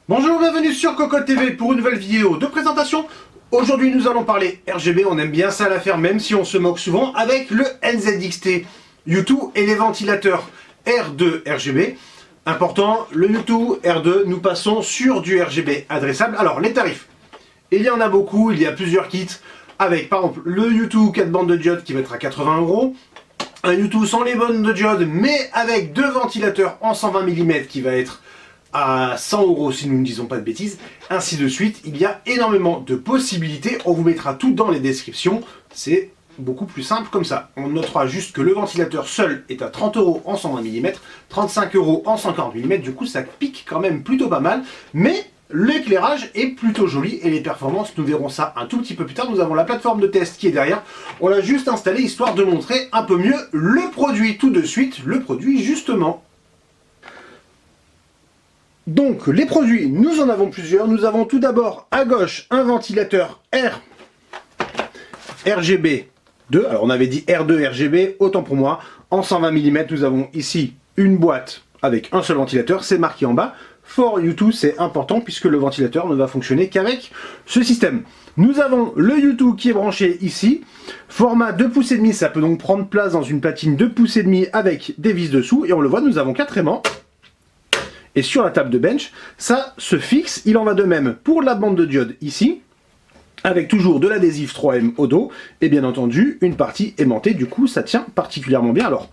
Bonjour, bienvenue sur Cocotte TV pour une nouvelle vidéo de présentation. Aujourd'hui nous allons parler RGB, on aime bien ça la faire même si on se moque souvent avec le NZXT U2 et les ventilateurs R2 RGB. Important, le U2 R2, nous passons sur du RGB adressable. Alors les tarifs, il y en a beaucoup, il y a plusieurs kits avec par exemple le U2 4 bandes de diode qui va être à 80 €. Un U2 sans les bandes de diode mais avec deux ventilateurs en 120 mm qui va être à 100 € si nous ne disons pas de bêtises, ainsi de suite. Il y a énormément de possibilités, on vous mettra tout dans les descriptions, c'est beaucoup plus simple comme ça. On notera juste que le ventilateur seul est à 30 € en 120 mm, 35 € en 140 mm, du coup ça pique quand même plutôt pas mal, mais l'éclairage est plutôt joli et les performances, nous verrons ça un tout petit peu plus tard. Nous avons la plateforme de test qui est derrière, on l'a juste installée histoire de montrer un peu mieux le produit tout de suite, le produit justement. Donc les produits, nous en avons plusieurs. Nous avons tout d'abord à gauche un ventilateur RGB 2. Alors on avait dit R2 RGB, autant pour moi. En 120 mm, nous avons ici une boîte avec un seul ventilateur. C'est marqué en bas. For U2, c'est important puisque le ventilateur ne va fonctionner qu'avec ce système. Nous avons le U2 qui est branché ici. Format 2,5 pouces, ça peut donc prendre place dans une platine 2,5 pouces avec des vis dessous. Et on le voit, nous avons 4 aimants. Et sur la table de bench, ça se fixe. Il en va de même pour la bande de diode ici, avec toujours de l'adhésif 3M au dos, et bien entendu une partie aimantée, du coup ça tient particulièrement bien. Alors,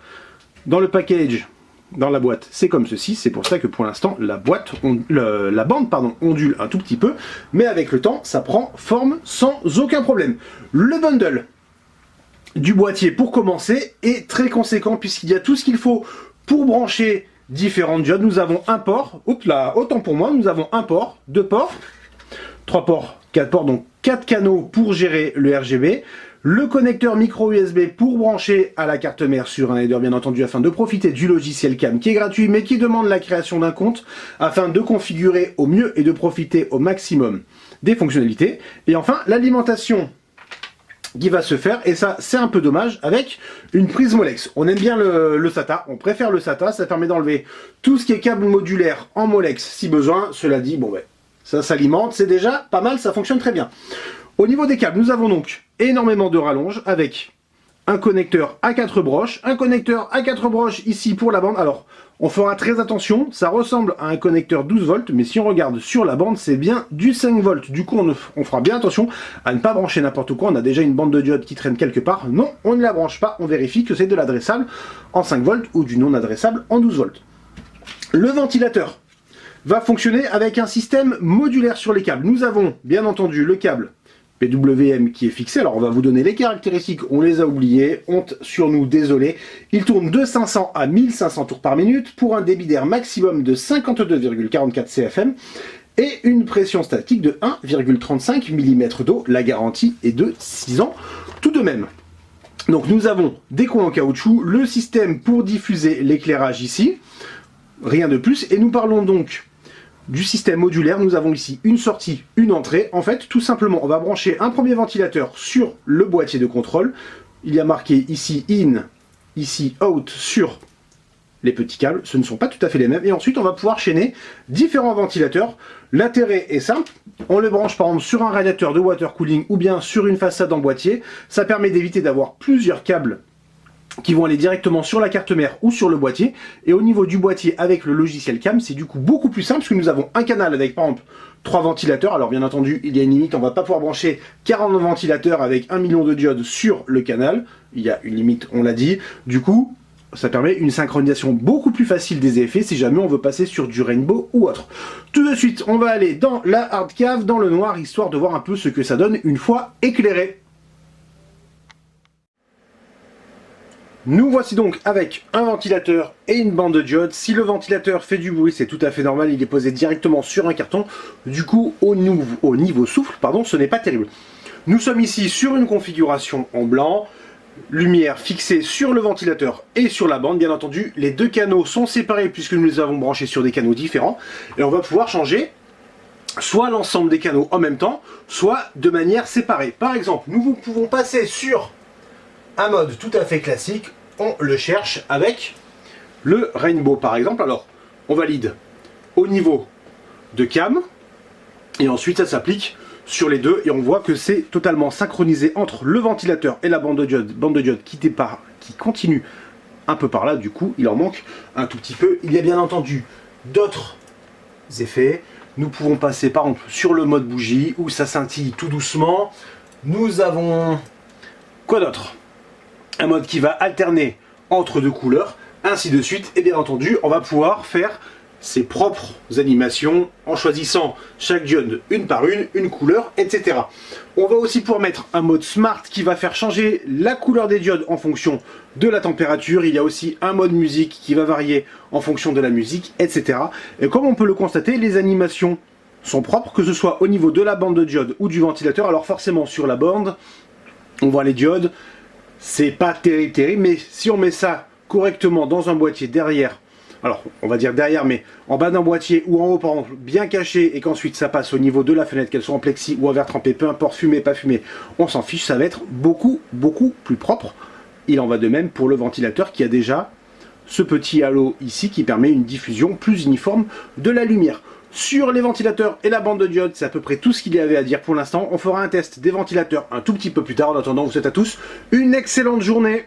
dans le package, dans la boîte, c'est comme ceci, c'est pour ça que pour l'instant la bande ondule un tout petit peu, mais avec le temps ça prend forme sans aucun problème. Le bundle du boîtier pour commencer est très conséquent puisqu'il y a tout ce qu'il faut pour brancher différentes diodes. Nous avons un port, autant pour moi, nous avons un port, deux ports, trois ports, quatre ports, donc 4 canaux pour gérer le RGB, le connecteur micro USB pour brancher à la carte mère sur un header bien entendu afin de profiter du logiciel CAM qui est gratuit mais qui demande la création d'un compte afin de configurer au mieux et de profiter au maximum des fonctionnalités. Et enfin l'alimentation qui va se faire, et ça c'est un peu dommage, avec une prise Molex. On aime bien le SATA, on préfère le SATA, ça permet d'enlever tout ce qui est câble modulaire en Molex si besoin. Cela dit, bon ben, ça s'alimente, c'est déjà pas mal, ça fonctionne très bien. Au niveau des câbles, nous avons donc énormément de rallonges avec un connecteur à 4 broches, un connecteur à 4 broches ici pour la bande. Alors, on fera très attention, ça ressemble à un connecteur 12 volts, mais si on regarde sur la bande, c'est bien du 5 volts. Du coup, on fera bien attention à ne pas brancher n'importe quoi. On a déjà une bande de diode qui traîne quelque part. Non, on ne la branche pas, on vérifie que c'est de l'adressable en 5 volts ou du non adressable en 12 volts. Le ventilateur va fonctionner avec un système modulaire sur les câbles. Nous avons bien entendu le câble PWM qui est fixé. Alors on va vous donner les caractéristiques, on les a oubliées, honte sur nous, désolé. Il tourne de 500 à 1500 tours par minute pour un débit d'air maximum de 52,44 CFM et une pression statique de 1,35 mm d'eau. La garantie est de 6 ans tout de même. Donc nous avons des coins en caoutchouc, le système pour diffuser l'éclairage ici, rien de plus, et nous parlons donc du système modulaire. Nous avons ici une sortie, une entrée. En fait, tout simplement, on va brancher un premier ventilateur sur le boîtier de contrôle. Il y a marqué ici in, ici out sur les petits câbles. Ce ne sont pas tout à fait les mêmes. Et ensuite, on va pouvoir chaîner différents ventilateurs. L'intérêt est simple. On le branche par exemple sur un radiateur de water cooling ou bien sur une façade en boîtier. Ça permet d'éviter d'avoir plusieurs câbles qui vont aller directement sur la carte mère ou sur le boîtier. Et au niveau du boîtier avec le logiciel CAM, c'est du coup beaucoup plus simple parce que nous avons un canal avec par exemple 3 ventilateurs. Alors bien entendu, il y a une limite, on ne va pas pouvoir brancher 40 ventilateurs avec 1 million de diodes sur le canal. Il y a une limite, on l'a dit. Du coup, ça permet une synchronisation beaucoup plus facile des effets si jamais on veut passer sur du rainbow ou autre. Tout de suite, on va aller dans la hard cave, dans le noir, histoire de voir un peu ce que ça donne une fois éclairé. Nous voici donc avec un ventilateur et une bande de diode. Si le ventilateur fait du bruit, c'est tout à fait normal, il est posé directement sur un carton. Du coup, au niveau souffle, pardon, ce n'est pas terrible. Nous sommes ici sur une configuration en blanc, lumière fixée sur le ventilateur et sur la bande. Bien entendu, les deux canaux sont séparés puisque nous les avons branchés sur des canaux différents. Et on va pouvoir changer soit l'ensemble des canaux en même temps, soit de manière séparée. Par exemple, nous pouvons passer sur un mode tout à fait classique, on le cherche avec le rainbow par exemple. Alors on valide au niveau de cam. Et ensuite ça s'applique sur les deux et on voit que c'est totalement synchronisé entre le ventilateur et la bande de diode qui continue un peu par là, du coup il en manque un tout petit peu. Il y a bien entendu d'autres effets. Nous pouvons passer par exemple sur le mode bougie où ça scintille tout doucement. Nous avons quoi d'autre? Un mode qui va alterner entre deux couleurs, ainsi de suite. Et bien entendu, on va pouvoir faire ses propres animations en choisissant chaque diode une par une couleur, etc. On va aussi pouvoir mettre un mode Smart qui va faire changer la couleur des diodes en fonction de la température. Il y a aussi un mode musique qui va varier en fonction de la musique, etc. Et comme on peut le constater, les animations sont propres, que ce soit au niveau de la bande de diode ou du ventilateur. Alors forcément sur la bande, on voit les diodes, c'est pas terrible, mais si on met ça correctement dans un boîtier derrière, alors on va dire derrière, mais en bas d'un boîtier ou en haut par exemple, bien caché, et qu'ensuite ça passe au niveau de la fenêtre, qu'elle soit en plexi ou en verre trempé, peu importe, fumé, pas fumé, on s'en fiche, ça va être beaucoup plus propre. Il en va de même pour le ventilateur qui a déjà ce petit halo ici qui permet une diffusion plus uniforme de la lumière. Sur les ventilateurs et la bande de diode, c'est à peu près tout ce qu'il y avait à dire pour l'instant. On fera un test des ventilateurs un tout petit peu plus tard. En attendant, vous souhaite à tous une excellente journée.